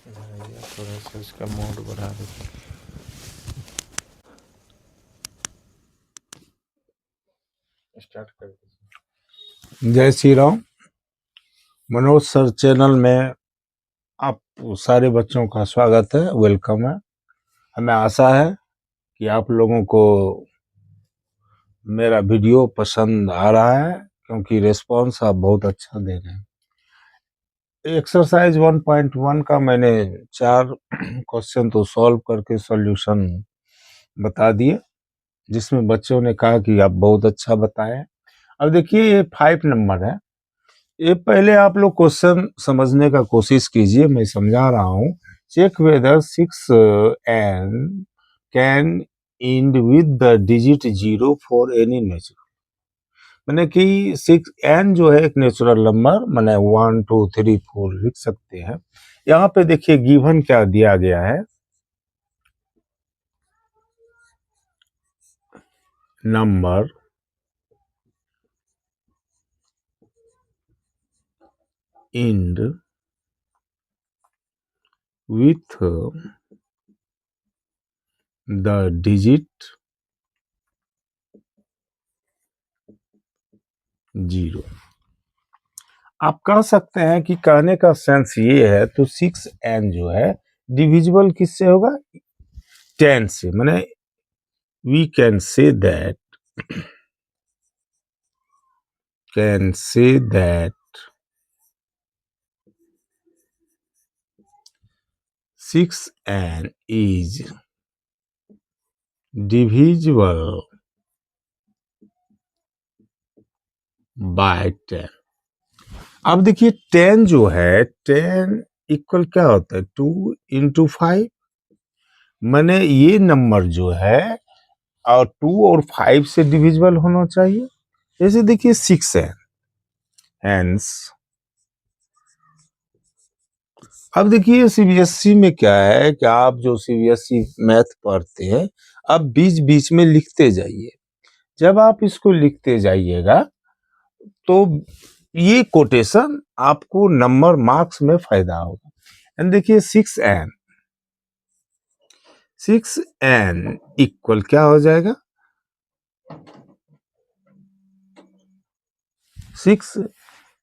थोड़ा सा इसका मोड बढ़ा देते। स्टार्ट कर दीजिए। जय श्री राम। मनोज सर चैनल में आप सारे बच्चों का स्वागत है, वेलकम है। हमें आशा है कि आप लोगों को मेरा वीडियो पसंद आ रहा है, क्योंकि रिस्पांस आप बहुत अच्छा दे रहे हैं। एक्सरसाइज 1.1 का मैंने 4 क्वेश्चन तो सॉल्व करके सॉल्यूशन बता दिए, जिसमें बच्चों ने कहा कि आप बहुत अच्छा बताए। अब देखिए, ये 5 नंबर है। ये पहले आप लोग क्वेश्चन समझने का कोशिश कीजिए, मैं समझा रहा हूँ। Check weather 6 and can and with the digit 0 for any natural. मैंने कि 6 एन जो है एक नेचुरल नंबर, मैंने 1 2 3 4 लिख सकते हैं। यहाँ पे देखिए गिवन क्या दिया गया है, number and with the digit 0। आप कह सकते हैं कि कहने का सेंस ये है, तो 6 एन जो है डिविजिबल किससे होगा? 10 से। माने we can say that 6 n is divisible by 10। अब देखिए 10 जो है, 10 इक्वल क्या होता है? 2 इंटू 5। मैंने ये नंबर जो है और 2 और 5 से डिविजिबल होना चाहिए। जैसे देखिए 6 है, हेंस। अब देखिए सीबीएसई में क्या है कि आप जो सीबीएसई मैथ पढ़ते हैं, अब बीच बीच में लिखते जाइए। जब आप इसको लिखते जाइएगा तो ये कोटेशन आपको नंबर मार्क्स में फायदा होगा। एंड देखिए 6 एन इक्वल क्या हो जाएगा? 6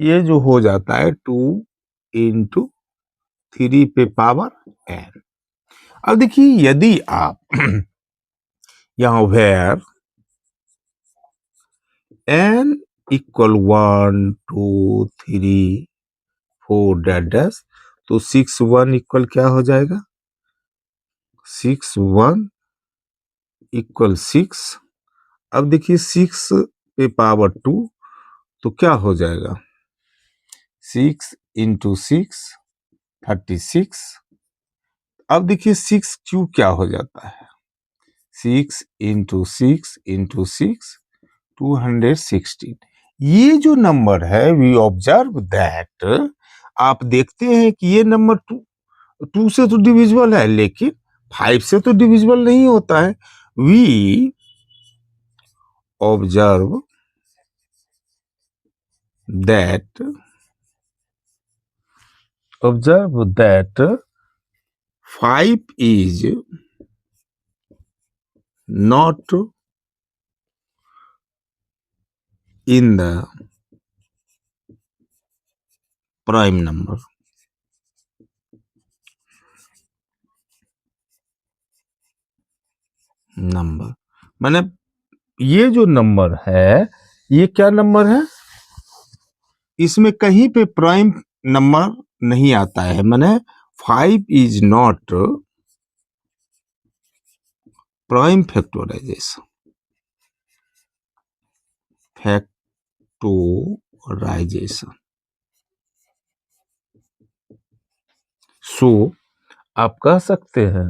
ये जो हो जाता है 2 इंटू 3 पे पावर एन। अब देखिए यदि आप यहां वेयर एन इक्वल 1 2 3 4 डैश, तो 6 1 इक्वल क्या हो जाएगा? 6 1 इक्वल 6। अब देखिए 6 पे पावर 2, तो क्या हो जाएगा? 6 इंटू 6 36। अब देखिए 6 क्यू क्या हो जाता है? 6 इंटू 6 इंटू 6 216। ये जो नंबर है, वी ऑब्जर्व दैट, आप देखते हैं कि ये नंबर 2 से तो डिविजिबल है, लेकिन 5 से तो डिविजिबल नहीं होता है। We observe that 5 is not in the prime number। माने ये जो नंबर है, ये क्या नंबर है? इसमें कहीं पे प्राइम नंबर नहीं आता है। माने 5 इज नॉट प्राइम फैक्टोराइजेशन। सो आप कह सकते हैं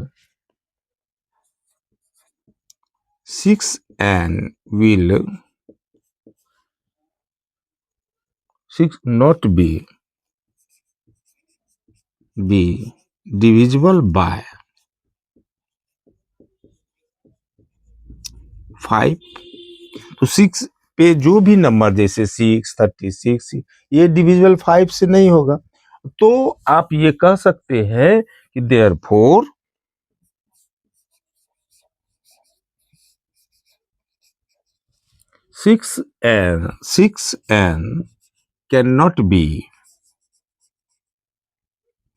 6 N will not be divisible by 5। तो 6 पे जो भी नंबर, जैसे 6 36, ये डिविजिबल 5 से नहीं होगा। तो आप ये कह सकते हैं कि therefore six n can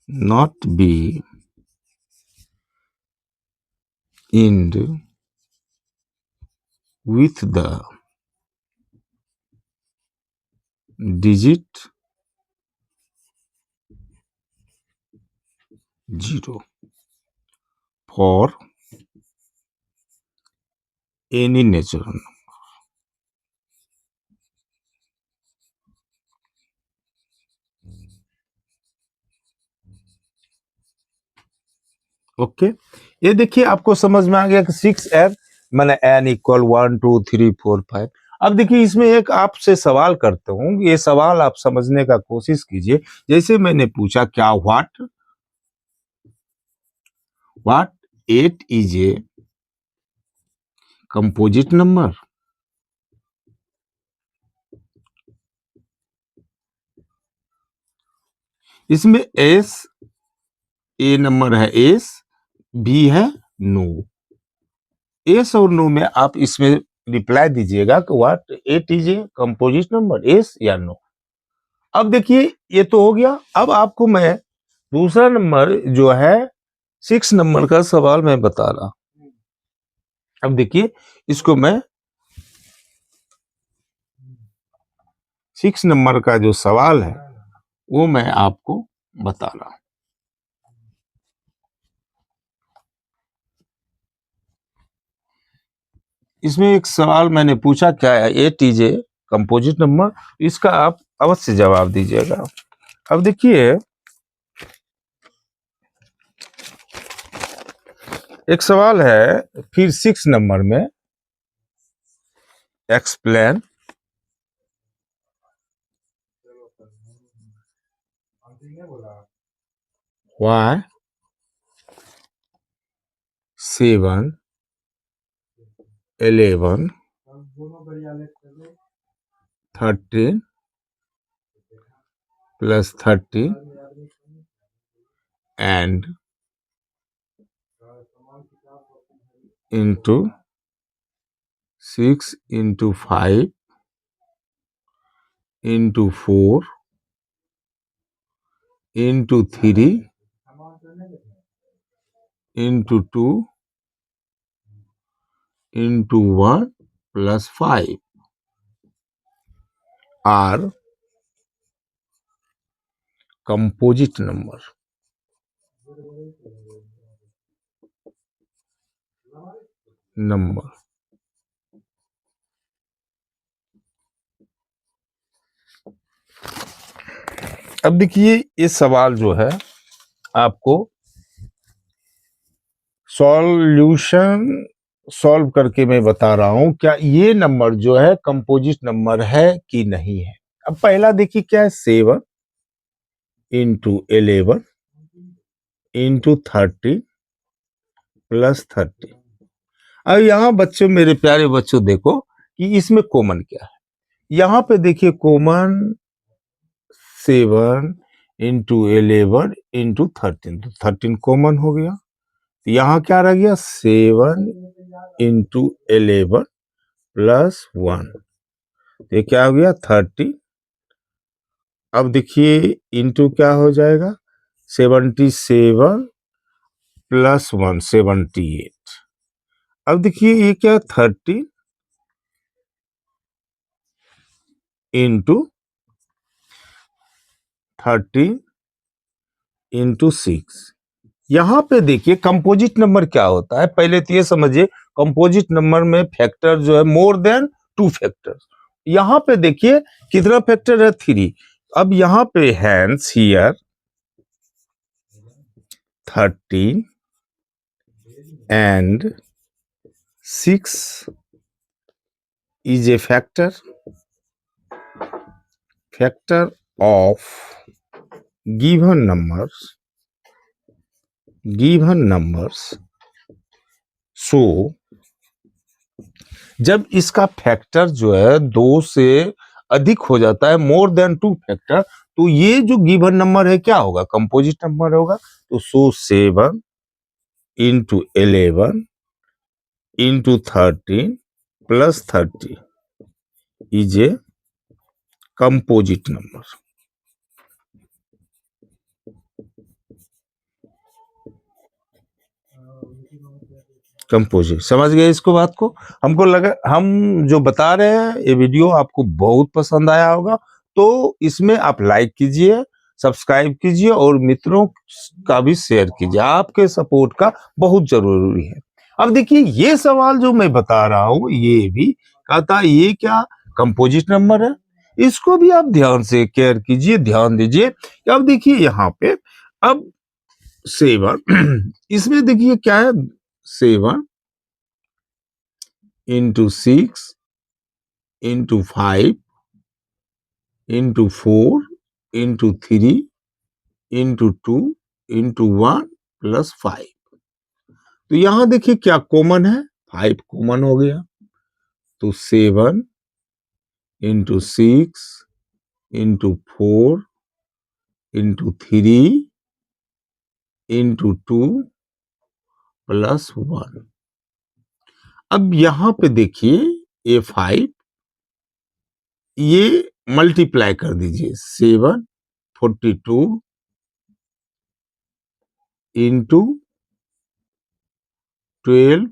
not be end with the digit 0 for any natural number. Okay, ये देखिए आपको समझ में आ गया कि 6n माने n इक्वल 1 2 3 4 5। अब देखिए इसमें एक आपसे सवाल करता हूं, ये सवाल आप समझने का कोशिश कीजिए। जैसे मैंने पूछा क्या what 8 is a composite number. इसमें एस ए नंबर है, एस बी है नो। एस और नो में आप इसमें रिप्लाई दीजिएगा कि what 8 is a composite number, S या नो। अब देखिए ये तो हो गया। अब आपको मैं दूसरा नंबर जो है 6 नंबर का सवाल मैं बता रहा। अब देखिए इसको मैं 6 नंबर का जो सवाल है वो मैं आपको बता रहा हूं। इसमें एक सवाल मैंने पूछा क्या है 8 इज ए कंपोजिट नंबर, इसका आप अवश्य जवाब दीजिएगा। अब देखिए एक सवाल है फिर 6 नंबर में, explain why 7 11 13 plus 30 and into 6 into 5 into 4 into 3 into 2 into 1 plus 5 are composite number. अब देखिए ये सवाल जो है आपको सॉल्व करके मैं बता रहा हूं क्या ये नंबर जो है कंपोजिट नंबर है कि नहीं है। अब पहला देखिए क्या है 7 इंटू 11 इंटू 30 प्लस 30। अब यहाँ बच्चों, मेरे प्यारे बच्चों, देखो कि इसमें कॉमन क्या है। यहाँ पे देखिए कॉमन 7 इंटू 11 इंटू 13, तो 13 कॉमन हो गया। यहाँ क्या रह गया 7 इंटू 11 प्लस 1, ये क्या हो गया 30। अब देखिए इंटू क्या हो जाएगा 77 प्लस 1 78। अब देखिए ये क्या 30 इंटू 30 इंटू 6। यहां पे देखिए कंपोजिट नंबर क्या होता है, पहले तो ये समझिए कंपोजिट नंबर में फैक्टर जो है मोर देन 2 फैक्टर। यहां पे देखिए कितना फैक्टर है 3। अब यहां पे hence here 13 and 6 is a factor of given numbers, so जब इसका फैक्टर जो है 2 से अधिक हो जाता है, मोर देन 2 फैक्टर, तो ये जो गिवन नंबर है क्या होगा, कंपोजिट नंबर होगा। तो सो 7 into 11 into 13 plus 30 is a composite number. Composite, समझ गए इसको बात को। हमको लगा हम जो बता रहे हैं ये वीडियो आपको बहुत पसंद आया होगा, तो इसमें आप लाइक कीजिए, सब्सक्राइब कीजिए और मित्रों का भी शेयर कीजिए। आपके सपोर्ट का बहुत जरूरी है। अब देखिए ये सवाल जो मैं बता रहा हूं ये भी कहता ये क्या कंपोजिट नंबर है, इसको भी आप ध्यान से केयर कीजिए, ध्यान दीजिए। अब देखिए यहाँ पे अब 7 इसमें देखिए क्या है, 7 into 6 into 5 into 4 into 3 into 2 into 1 plus 5। तो यहां देखिए क्या कॉमन है, 5 कॉमन हो गया। तो 7 into 6 into 4 into 3 into 2 plus 1। अब यहां पे देखिए ये 5 ये मल्टीप्लाई कर दीजिए, 7 42 इंटू 12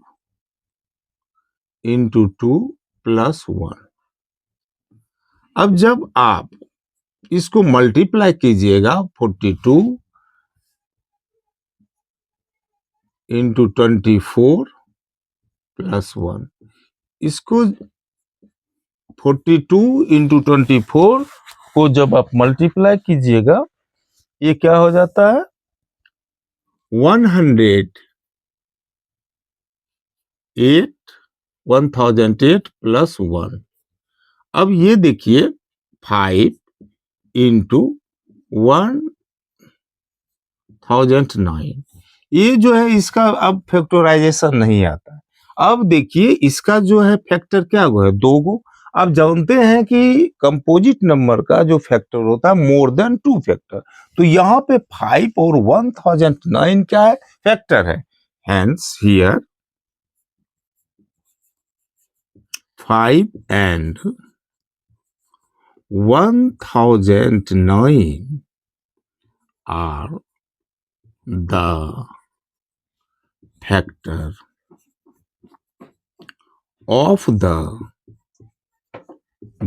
इंटू 2 प्लस 1। अब जब आप इसको मल्टीप्लाई कीजिएगा 42 इंटू 24 प्लस 1, इसको 42 इंटू 24 को जब आप मल्टीप्लाई कीजिएगा ये क्या हो जाता है 1008 प्लस 1। अब ये देखिए 5 इंटू 1009, ये जो है इसका अब फैक्टराइजेशन नहीं आता है। अब देखिए इसका जो है फैक्टर क्या है 2 गो। आप जानते हैं कि कंपोजिट नंबर का जो फैक्टर होता है मोर देन 2 फैक्टर, तो यहाँ पे 5 और 1009 क्या है फैक्टर है। Hence here 5 and 1009 are the factor of the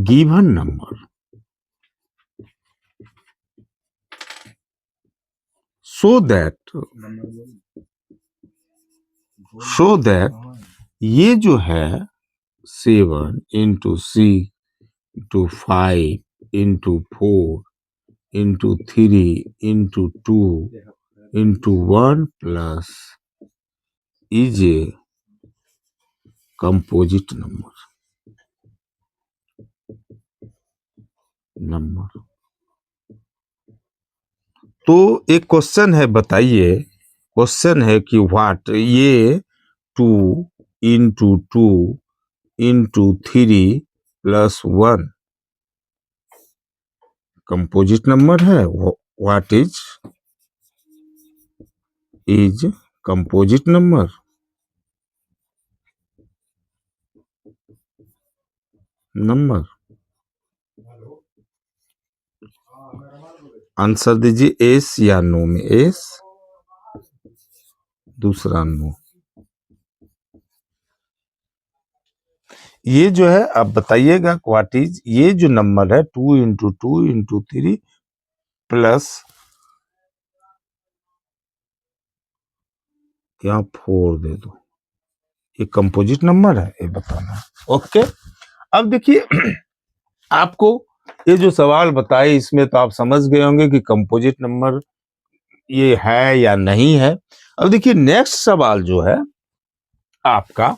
given number. So that ये जो है 7 into 6 into 5 into 4 into 3 into 2 into 1 plus is a composite number. तो एक क्वेश्चन है, बताइए क्वेश्चन है कि व्हाट ये 2 into 2 into 3 plus 1 composite number है। What is composite number. Answer दीजिए एस या नो में, एस दूसरा नो। ये जो है आप बताइएगा व्हाट इज, ये जो नंबर है 2 इंटू 2 इंटू 3 प्लस यहाँ 4 दे दो, ये कंपोजिट नंबर है, ये बताना है। ओके, अब देखिए आपको ये जो सवाल बताए इसमें तो आप समझ गए होंगे कि कंपोजिट नंबर ये है या नहीं है। अब देखिए नेक्स्ट सवाल जो है आपका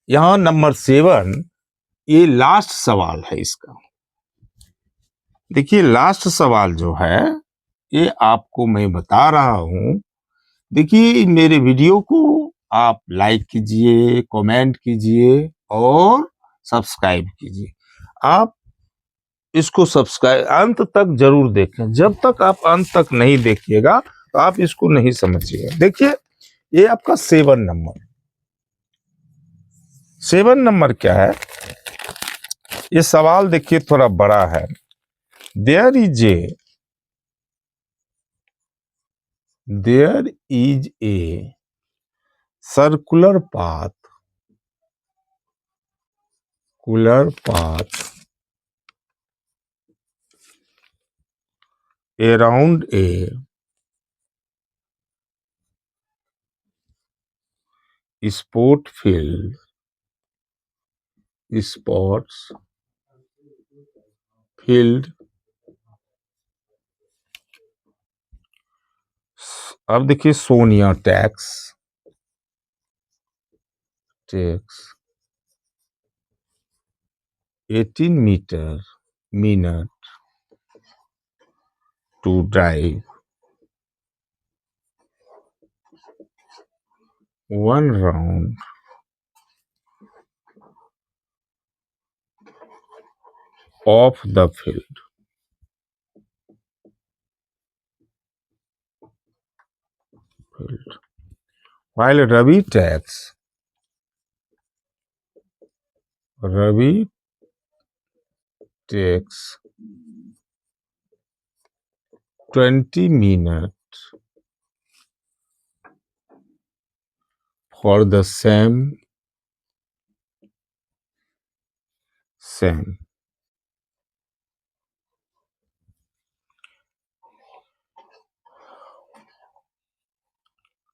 यहाँ नंबर 7, ये लास्ट सवाल है इसका। देखिए लास्ट सवाल जो है ये आपको मैं बता रहा हूं। देखिए मेरे वीडियो को आप लाइक कीजिए, कमेंट कीजिए और सब्सक्राइब कीजिए। आप इसको सब्सक्राइब अंत तक जरूर देखें। जब तक आप अंत तक नहीं देखिएगा तो आप इसको नहीं समझिएगा। देखिए ये आपका 7 नंबर, 7 नंबर क्या है, ये सवाल देखिए थोड़ा बड़ा है। There is a circular path around a sport field, sports field। अब देखिए Sonia takes 18 minute to drive 1 round of the field, while Ravi takes 20 minutes for the same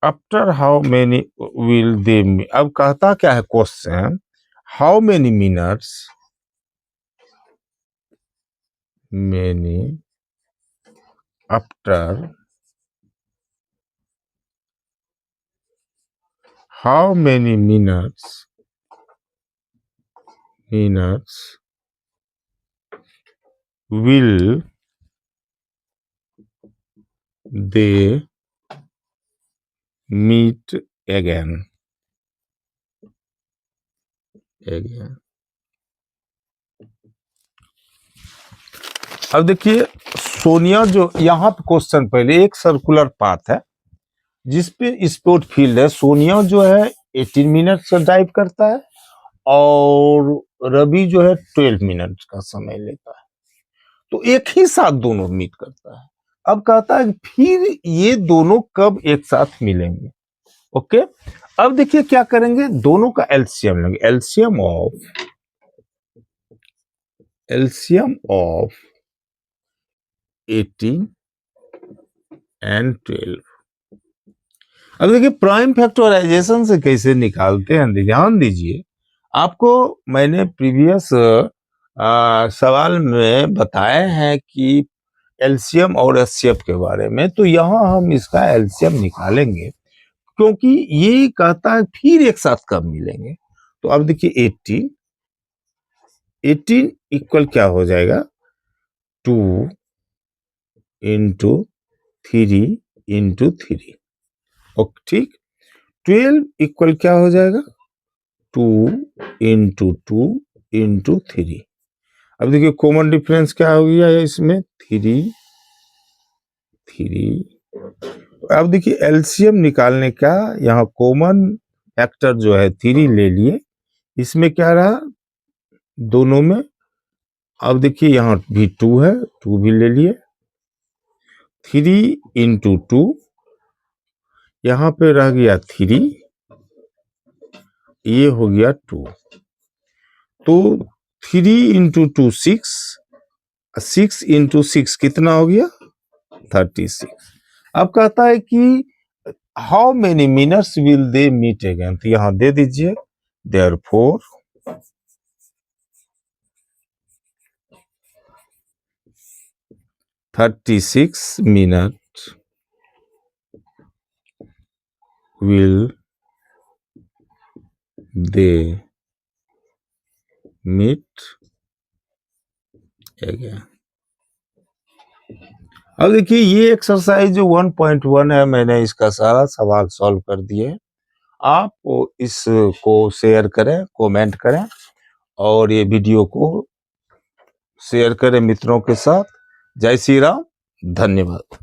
after how many will they अब कहता क्या है question, how many minutes after how many minutes will they meet again। अब देखिए सोनिया जो यहाँ पे question, पहले एक सर्कुलर पाथ है जिसपे स्पोर्ट फील्ड है। सोनिया जो है 18 मिनट से ड्राइव करता है और रवि जो है 12 मिनट का समय लेता है, तो एक ही साथ दोनों मीट करता है। अब कहता है फिर ये दोनों कब एक साथ मिलेंगे। ओके, अब देखिए क्या करेंगे, दोनों का एलसीएम लेंगे। LCM of 18 and 12। अब देखिए प्राइम फैक्टराइजेशन से कैसे निकालते हैं, ध्यान दीजिए। आपको मैंने प्रीवियस सवाल में बताया है कि एलसीएम और एचसीएफ के बारे में, तो यहां हम इसका एलसीएम निकालेंगे क्योंकि ये कहता है फिर एक साथ कब मिलेंगे। तो अब देखिए 18 इक्वल क्या हो जाएगा, 2 इंटू 3 इंटू 3। ओके ठीक। 12 इक्वल क्या हो जाएगा, 2 इंटू 2 इंटू 3। अब देखिए कॉमन डिफरेंस क्या हो गया है इसमें, 3। अब देखिए एलसीएम निकालने का, यहाँ कॉमन फैक्टर जो है 3 ले लिए, इसमें क्या रहा दोनों में। अब देखिए यहाँ भी 2 है, 2 भी ले लिए, 3 इंटू 2, यहाँ पे रह गया 3, ये हो गया 2। तो 3 इंटू 2 6, 6 इंटू 6 कितना हो गया, 36। अब कहता है कि how many minutes will they meet again, तो यहां दे दीजिए therefore 36 minute will they meet again. अब देखिए ये एक्सरसाइज जो 1.1 है, मैंने इसका सारा सवाल सॉल्व कर दिए। आप इसको शेयर करें, कमेंट करें और ये वीडियो को शेयर करें मित्रों के साथ। जय श्री राम, धन्यवाद।